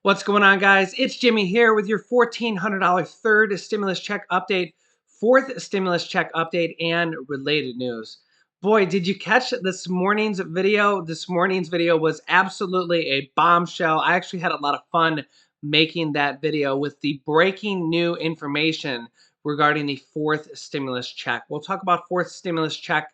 What's going on, guys? It's Jimmy here with your $1,400 third stimulus check update, fourth stimulus check update, and related news. Boy, did you catch this morning's video? This morning's video was absolutely a bombshell. I actually had a lot of fun making that video with the breaking new information regarding the fourth stimulus check. We'll talk about fourth stimulus check,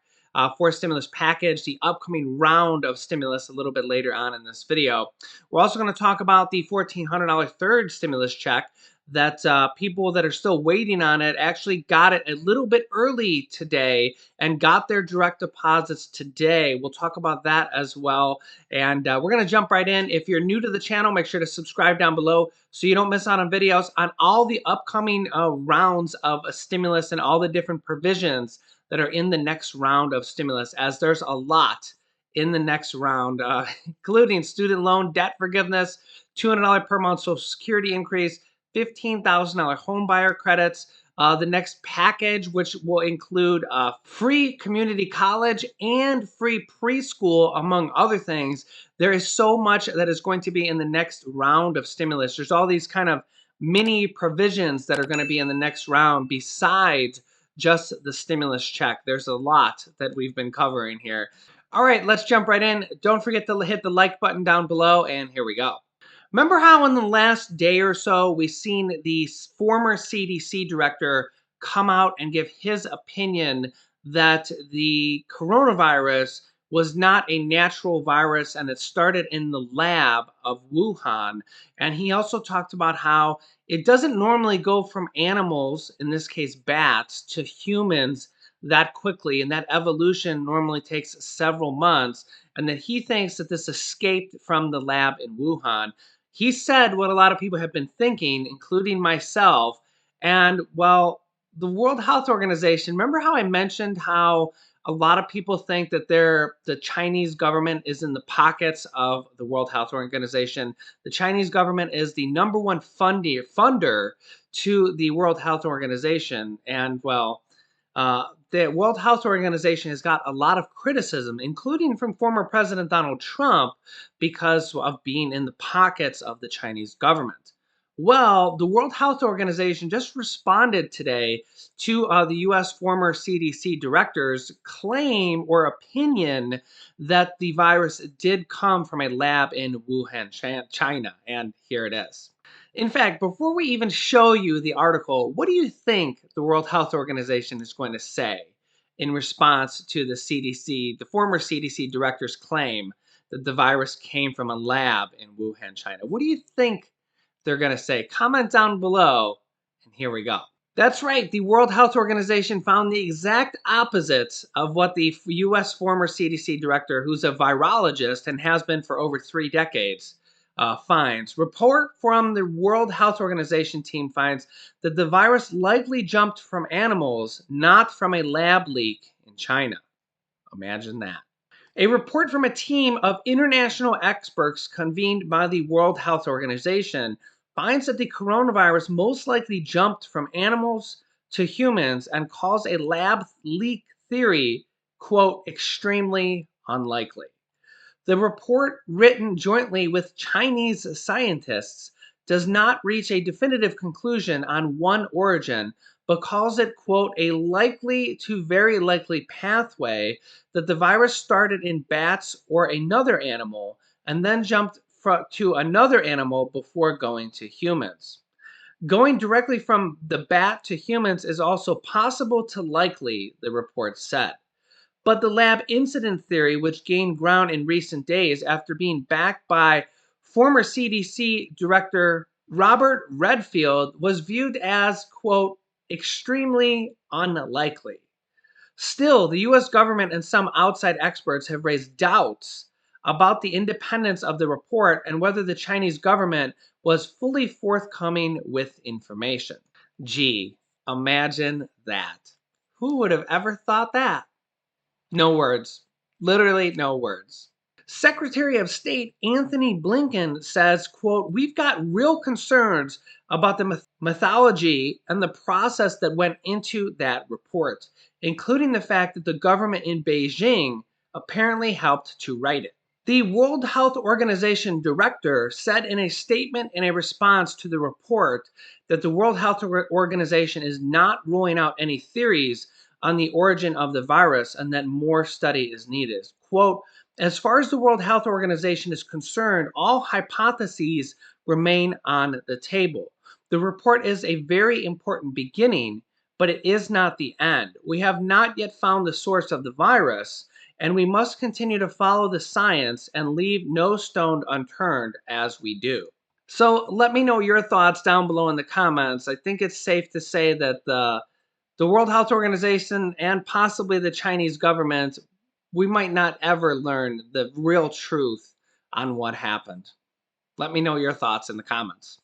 fourth stimulus package, the upcoming round of stimulus a little bit later on in this video. We're also going to talk about the $1,400 third stimulus check that people that are still waiting on it actually got it a little bit early today and got their direct deposits today. We'll talk about that as well. And we're going to jump right in. If you're new to the channel, make sure to subscribe down below so you don't miss out on videos on all the upcoming rounds of a stimulus and all the different provisions that are in the next round of stimulus, as there's a lot in the next round, including student loan debt forgiveness, $200 per month Social Security increase, $15,000 home buyer credits, the next package, which will include free community college and free preschool, among other things. There is so much that is going to be in the next round of stimulus. There's all these kind of mini provisions that are going to be in the next round besides just the stimulus check. There's a lot that we've been covering here. All right, let's jump right in. Don't forget to hit the like button down below, and here we go. Remember how in the last day or so we've seen the former CDC director come out and give his opinion that the coronavirus was not a natural virus and it started in the lab of Wuhan. And he also talked about how it doesn't normally go from animals, in this case bats, to humans that quickly, and that evolution normally takes several months, and that he thinks that this escaped from the lab in Wuhan. He said what a lot of people have been thinking, including myself. And well, the World Health Organization, remember how I mentioned how a lot of people think that the Chinese government is in the pockets of the World Health Organization. The Chinese government is the #1 funder to the World Health Organization. And well, the World Health Organization has got a lot of criticism, including from former President Donald Trump, because of being in the pockets of the Chinese government. Well, the World Health Organization just responded today to the U.S. former CDC director's claim or opinion that the virus did come from a lab in Wuhan, China. And here it is. In fact, before we even show you the article, what do you think the World Health Organization is going to say in response to the CDC, the former CDC director's claim that the virus came from a lab in Wuhan, China? What do you think they're going to say? Comment down below, and here we go. That's right, the World Health Organization found the exact opposite of what the U.S. former CDC director, who's a virologist and has been for over 3 decades, finds. Report from the World Health Organization team finds that the virus likely jumped from animals, not from a lab leak in China. Imagine that. A report from a team of international experts convened by the World Health Organization finds that the coronavirus most likely jumped from animals to humans and calls a lab leak theory, quote, extremely unlikely. The report, written jointly with Chinese scientists, does not reach a definitive conclusion on one origin, but calls it, quote, a likely to very likely pathway that the virus started in bats or another animal and then jumped to another animal before going to humans. Going directly from the bat to humans is also possible to likely, the report said. But the lab incident theory, which gained ground in recent days after being backed by former CDC Director Robert Redfield, was viewed as, quote, extremely unlikely. Still, the U.S. government and some outside experts have raised doubts about the independence of the report and whether the Chinese government was fully forthcoming with information. Gee, imagine that. Who would have ever thought that? No words. Literally no words. Secretary of State Anthony Blinken says, quote, we've got real concerns about the methodology and the process that went into that report, including the fact that the government in Beijing apparently helped to write it. The World Health Organization director said in a statement in a response to the report that the World Health Organization is not ruling out any theories on the origin of the virus and that more study is needed. Quote, as far as the World Health Organization is concerned, all hypotheses remain on the table. The report is a very important beginning, but it is not the end. We have not yet found the source of the virus, and we must continue to follow the science and leave no stone unturned as we do. So let me know your thoughts down below in the comments. I think it's safe to say that the World Health Organization and possibly the Chinese government, we might not ever learn the real truth on what happened. Let me know your thoughts in the comments.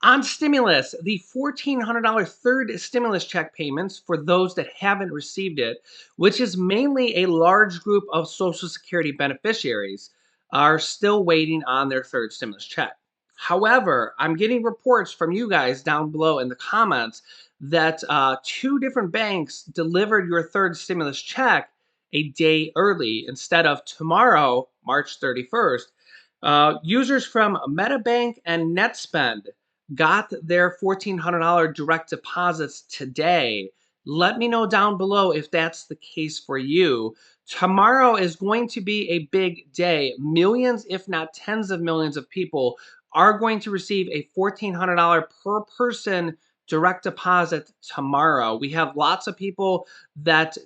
On stimulus, the $1,400 third stimulus check payments for those that haven't received it, which is mainly a large group of Social Security beneficiaries, are still waiting on their third stimulus check. However, I'm getting reports from you guys down below in the comments that two different banks delivered your third stimulus check a day early instead of tomorrow, March 31st. Users from MetaBank and NetSpend got their $1,400 direct deposits today. Let me know down below if that's the case for you. Tomorrow is going to be a big day. Millions, if not tens of millions of people are going to receive a $1,400 per person direct deposit tomorrow. We have lots of people that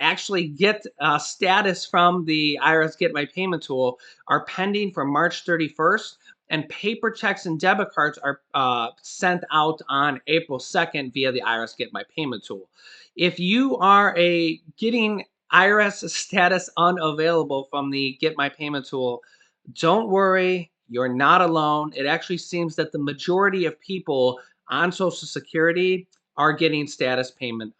actually get status from the IRS Get My Payment tool are pending for March 31st, and paper checks and debit cards are sent out on April 2nd via the IRS Get My Payment tool. If you are getting IRS status unavailable from the Get My Payment tool, don't worry, you're not alone. It actually seems that the majority of people on Social Security are getting status payment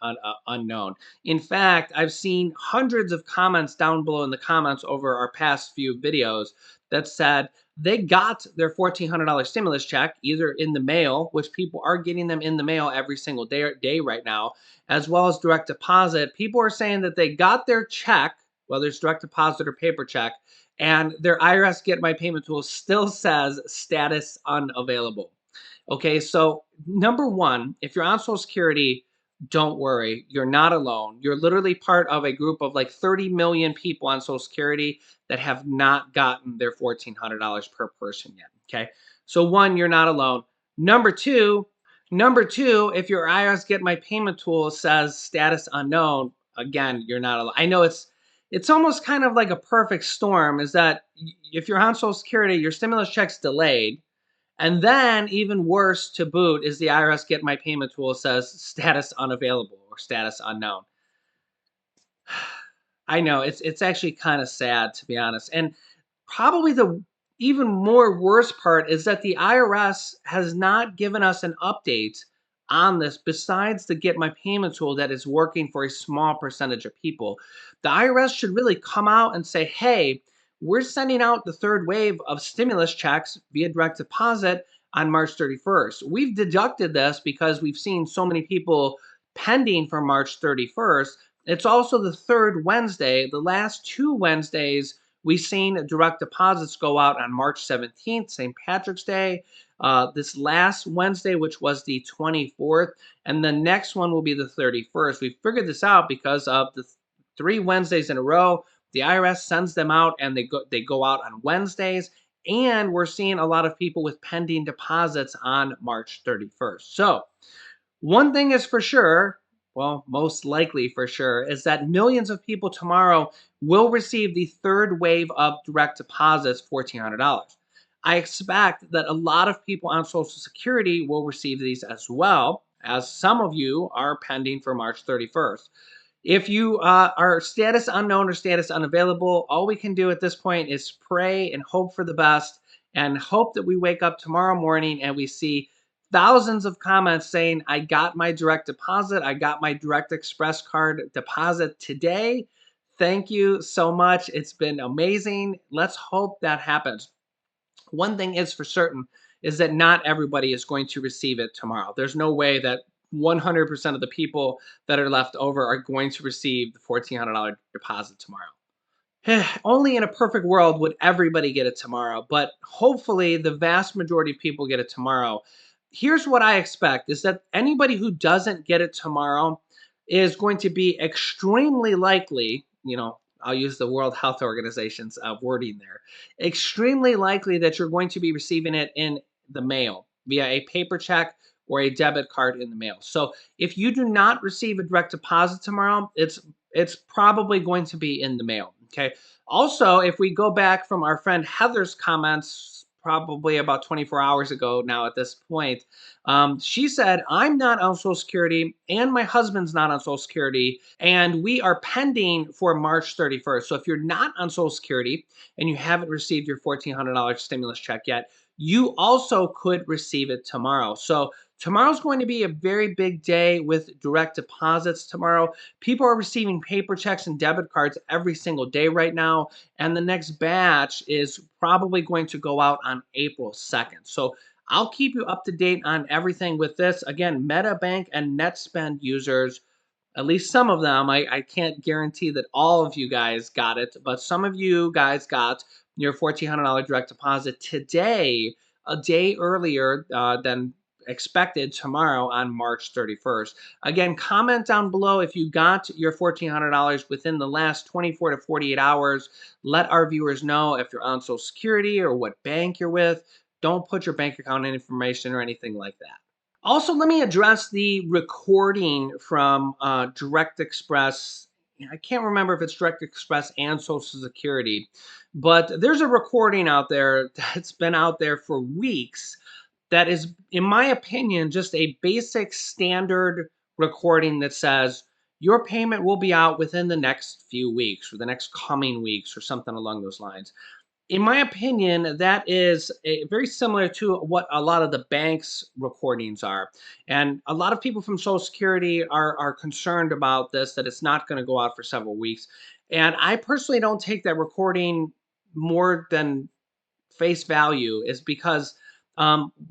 unknown. In fact, I've seen hundreds of comments down below in the comments over our past few videos that said they got their $1,400 stimulus check either in the mail, which people are getting them in the mail every single day right now, as well as direct deposit. People are saying that they got their check, whether it's direct deposit or paper check, and their IRS Get My Payment tool still says status unavailable. Okay, so number one, if you're on Social Security, don't worry, you're not alone. You're literally part of a group of like 30 million people on Social Security that have not gotten their $1,400 per person yet. Okay, so one, you're not alone. Number two, if your IRS Get My Payment tool says status unknown, again, you're not alone. I know it's almost kind of like a perfect storm. Is that if you're on Social Security, your stimulus check's delayed, and then, even worse to boot, is the IRS Get My Payment tool says status unavailable or status unknown. I know it's actually kind of sad, to be honest. And probably the even more worst part is that the IRS has not given us an update on this besides the Get My Payment tool that is working for a small percentage of people. The IRS should really come out and say, hey, we're sending out the third wave of stimulus checks via direct deposit on March 31st. We've deducted this because we've seen so many people pending for March 31st. It's also the third Wednesday. The last two Wednesdays, we've seen direct deposits go out on March 17th, St. Patrick's Day. This last Wednesday, which was the 24th, and the next one will be the 31st. We figured this out because of the 3 Wednesdays in a row. The IRS sends them out, and they go out on Wednesdays. And we're seeing a lot of people with pending deposits on March 31st. So one thing is for sure, well, most likely for sure, is that millions of people tomorrow will receive the third wave of direct deposits, $1,400. I expect that a lot of people on Social Security will receive these as well, as some of you are pending for March 31st. If you are status unknown or status unavailable, all we can do at this point is pray and hope for the best and hope that we wake up tomorrow morning and we see thousands of comments saying, I got my direct deposit, I got my direct express card deposit today. Thank you so much. It's been amazing. Let's hope that happens. One thing is for certain is that not everybody is going to receive it tomorrow. There's no way that 100% of the people that are left over are going to receive the $1,400 deposit tomorrow. Only in a perfect world would everybody get it tomorrow, but hopefully the vast majority of people get it tomorrow. Here's what I expect is that anybody who doesn't get it tomorrow is going to be extremely likely, I'll use the World Health Organization's wording there, extremely likely that you're going to be receiving it in the mail via a paper check or a debit card in the mail. So if you do not receive a direct deposit tomorrow, it's probably going to be in the mail. Okay. Also, if we go back from our friend Heather's comments, probably about 24 hours ago now at this point, she said, I'm not on Social Security and my husband's not on Social Security, and we are pending for March 31st. So if you're not on Social Security and you haven't received your $1,400 stimulus check yet, you also could receive it tomorrow. So tomorrow's going to be a very big day with direct deposits tomorrow. People are receiving paper checks and debit cards every single day right now. And the next batch is probably going to go out on April 2nd. So I'll keep you up to date on everything with this. Again, MetaBank and NetSpend users, at least some of them, I can't guarantee that all of you guys got it, but some of you guys got your $1,400 direct deposit today, a day earlier than expected tomorrow on March 31st. Again, comment down below if you got your $1,400 within the last 24 to 48 hours. Let our viewers know if you're on Social Security or what bank you're with. Don't put your bank account information or anything like that. Also, let me address the recording from Direct Express. I can't remember if it's Direct Express and Social Security, but there's a recording out there that's been out there for weeks that is, in my opinion, just a basic standard recording that says your payment will be out within the next few weeks or the next coming weeks or something along those lines. In my opinion, that is very similar to what a lot of the banks' recordings are. And a lot of people from Social Security are concerned about this, that it's not going to go out for several weeks. And I personally don't take that recording more than face value is because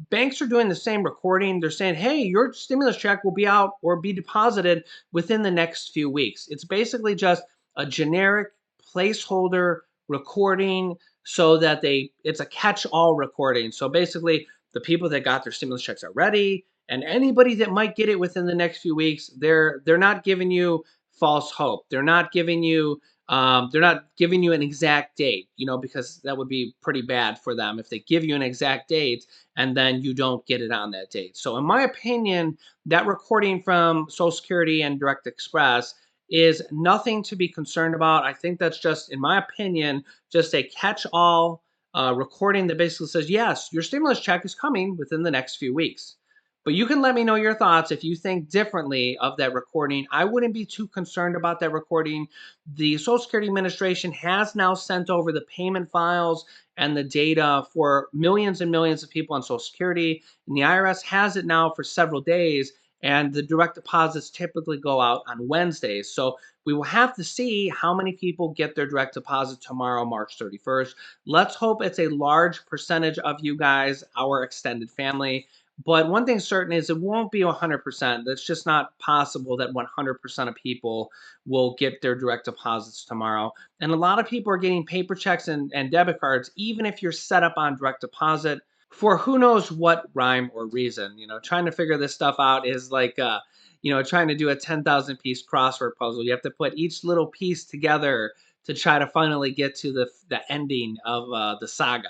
banks are doing the same recording. They're saying, hey, your stimulus check will be out or be deposited within the next few weeks. It's basically just a generic placeholder recording so that it's a catch-all recording. So basically, the people that got their stimulus checks are ready, and anybody that might get it within the next few weeks, they're not giving you false hope. They're not giving you an exact date, because that would be pretty bad for them if they give you an exact date and then you don't get it on that date. So, in my opinion, that recording from Social Security and Direct Express is nothing to be concerned about. I think that's just, in my opinion, just a catch all recording that basically says, yes, your stimulus check is coming within the next few weeks. But you can let me know your thoughts if you think differently of that recording. I wouldn't be too concerned about that recording. The Social Security Administration has now sent over the payment files and the data for millions and millions of people on Social Security, and the IRS has it now for several days, and the direct deposits typically go out on Wednesdays. So we will have to see how many people get their direct deposit tomorrow, March 31st. Let's hope it's a large percentage of you guys, our extended family. But one thing's certain is it won't be 100%. That's just not possible that 100% of people will get their direct deposits tomorrow. And a lot of people are getting paper checks and debit cards, even if you're set up on direct deposit for who knows what rhyme or reason. Trying to figure this stuff out is like, trying to do a 10,000 piece crossword puzzle. You have to put each little piece together to try to finally get to the ending of the saga.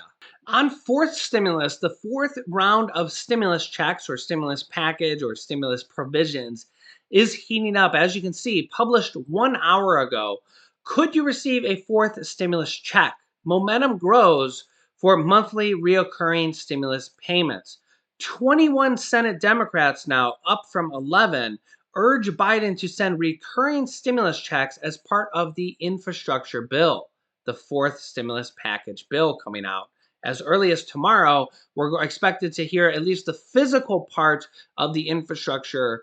On fourth stimulus, the fourth round of stimulus checks or stimulus package or stimulus provisions is heating up. As you can see, published 1 hour ago. Could you receive a fourth stimulus check? Momentum grows for monthly reoccurring stimulus payments. 21 Senate Democrats now, up from 11, urge Biden to send recurring stimulus checks as part of the infrastructure bill, the fourth stimulus package bill coming out. As early as tomorrow, we're expected to hear at least the physical part of the infrastructure,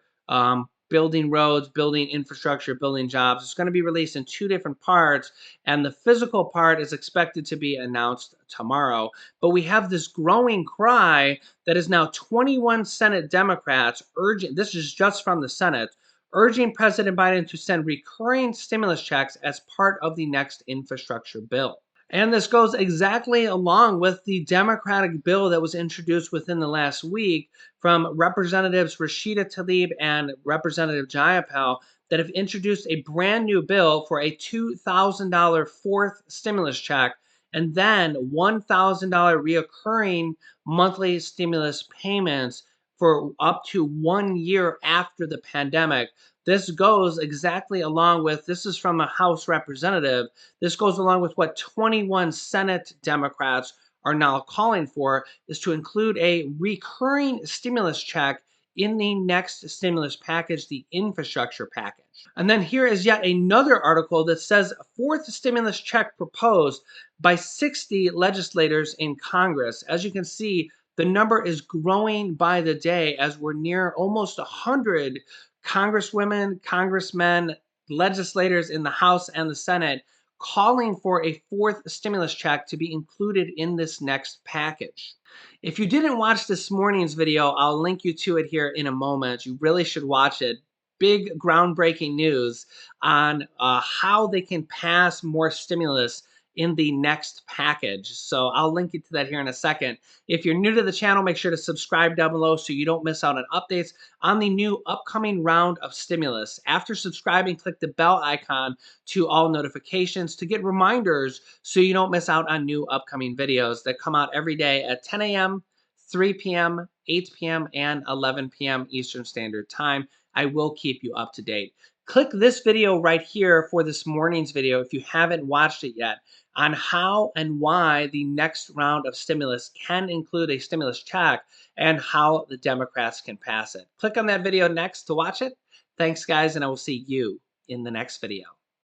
building roads, building infrastructure, building jobs. It's going to be released in two different parts, and the physical part is expected to be announced tomorrow. But we have this growing cry that is now 21 Senate Democrats urging, this is just from the Senate, urging President Biden to send recurring stimulus checks as part of the next infrastructure bill. And this goes exactly along with the Democratic bill that was introduced within the last week from Representatives Rashida Tlaib and Representative Jayapal that have introduced a brand new bill for a $2,000 fourth stimulus check and then $1,000 reoccurring monthly stimulus payments for up to 1 year after the pandemic. This goes exactly along with, this is from a House representative, this goes along with what 21 Senate Democrats are now calling for, is to include a recurring stimulus check in the next stimulus package, the infrastructure package. And then here is yet another article that says fourth stimulus check proposed by 60 legislators in Congress. As you can see, the number is growing by the day as we're near almost 100 congresswomen, congressmen, legislators in the House and the Senate calling for a fourth stimulus check to be included in this next package. If you didn't watch this morning's video, I'll link you to it here in a moment. You really should watch it. Big groundbreaking news on how they can pass more stimulus in the next package. So I'll link you to that here in a second. If you're new to the channel, make sure to subscribe down below so you don't miss out on updates on the new upcoming round of stimulus. After subscribing, click the bell icon to all notifications to get reminders so you don't miss out on new upcoming videos that come out every day at 10 a.m., 3 p.m., 8 p.m., and 11 p.m. Eastern Standard Time. I will keep you up to date. Click this video right here for this morning's video if you haven't watched it yet on how and why the next round of stimulus can include a stimulus check and how the Democrats can pass it. Click on that video next to watch it. Thanks, guys, and I will see you in the next video.